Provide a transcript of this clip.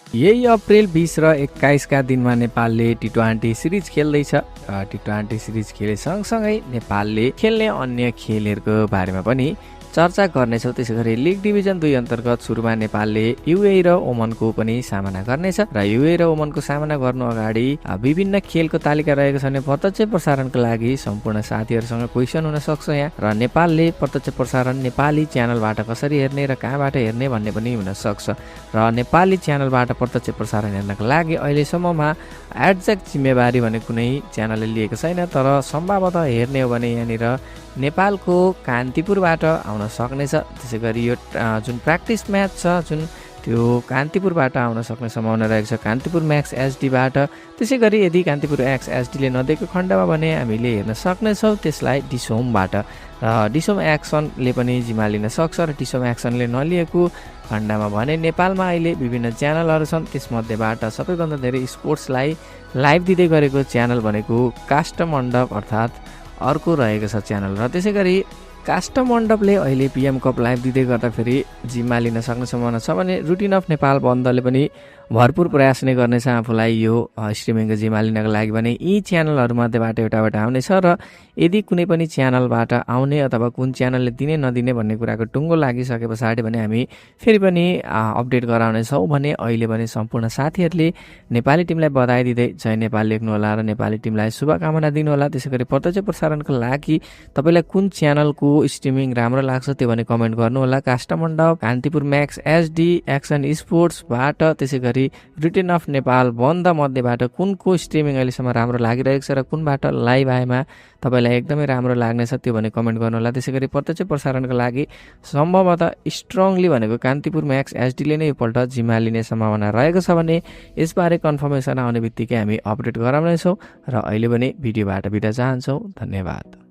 यही अप्रिल 20 र 21 का दिनमा नेपालले टी20 सिरिज खेल्दैछ। टी20 सिरिज खेले सँगसँगै नेपालले खेल्ने अन्य खेलहरूको बारेमा पनि चर्चा गर्नेछौँ। त्यसै गरी लिग डिभिजन 2 अन्तर्गत सुरुमा नेपालले युएई र ओमनको पनि सामना गर्नेछ र युएई र ओमनको सामना गर्नु अगाडि विभिन्न खेलको तालिका रहेको छ भने प्रत्यक्ष प्रसारणको लागि सम्पूर्ण साथीहरूसँग क्वेसन हुन सक्छ यहाँ, र नेपालले प्रत्यक्ष प्रसारण नेपाली च्यानलबाट कसरी हेर्ने र कहाँबाट हेर्ने भन्ने पनि हुन सक्छ। र नेपाली च्यानलबाट प्रत्यक्ष प्रसारण हेर्नको लागि अहिलेसम्ममा एड्जेक्ट जिम्मेवारी भने कुनै च्यानलले लिएको छैन, तर सम्भवतः हेर्ने हो भने यहाँनिर नेपालको कान्तिपुरबाट आउन सक्नेछ। त्यसै गरी यो जुन प्र्याक्टिस म्याच छ जुन त्यो कान्तिपुरबाट आउन सक्ने सम्भावना रहेको छ, कान्तिपुर म्याक्स एचडीबाट। त्यसै गरी यदि कान्तिपुर एक्स एचडीले नदिएको खण्डमा भने हामीले हेर्न सक्नेछौँ त्यसलाई डिसोमबाट, र डिसोम एक्सनले पनि जिम्मा लिन सक्छ। र डिसोम एक्सनले नलिएको खण्डमा भने नेपालमा अहिले विभिन्न च्यानलहरू छन्, त्यसमध्येबाट सबैभन्दा धेरै स्पोर्ट्सलाई लाइभ दिँदै गरेको च्यानल भनेको काष्ठमण्डप अर्थात् अर्को रहेको छ च्यानल। र त्यसै गरी काष्ठमण्डपले अहिले पिएम कप लाइभ दिँदै गर्दाखेरि जिम्मा लिन सक्ने सम्भावना छ भने रुटिन अफ नेपाल बन्दले पनि भरपुर प्रयास नै गर्नेछ आफूलाई यो स्ट्रिमिङको जिम्मा लिनको लागि भने यी च्यानलहरूमध्येबाट एउटाबाट आउनेछ। र यदि कुनै पनि च्यानलबाट आउने अथवा कुन च्यानलले दिने नदिने भन्ने कुराको टुङ्गो लागिसके पछाडि भने हामी फेरि पनि अपडेट गराउनेछौँ भने अहिले भने सम्पूर्ण साथीहरूले नेपाली टिमलाई बधाई दिँदै जय नेपाल लेख्नुहोला र नेपाली टिमलाई शुभकामना दिनुहोला। त्यसै गरी प्रत्यक्ष प्रसारणको लागि तपाईँलाई कुन च्यानलको स्ट्रिमिङ राम्रो लाग्छ त्यो भने कमेन्ट गर्नुहोला। Kasthamandap, Kantipur Max HD, action स्पोर्ट्सबाट, त्यसै गरी रिटर्न अफ नेपाल बन्द मध्येबाट कुनको स्ट्रिमिङ अहिलेसम्म राम्रो लागिरहेको छ र कुनबाट लाइभ आएमा तपाईँलाई एकदमै राम्रो लाग्नेछ त्यो भने कमेन्ट गर्नुहोला। त्यसै गरी प्रत्यक्ष प्रसारणको लागि सम्भवतः स्ट्रङली भनेको कान्तिपुर म्याक्स एचडीले नै योपल्ट जिम्मा लिने सम्भावना रहेको छ भने यसबारे कन्फर्मेसन आउने बित्तिकै हामी अपडेट गराउनेछौँ। र अहिले पनि भिडियोबाट बिदा चाहन्छौँ। धन्यवाद।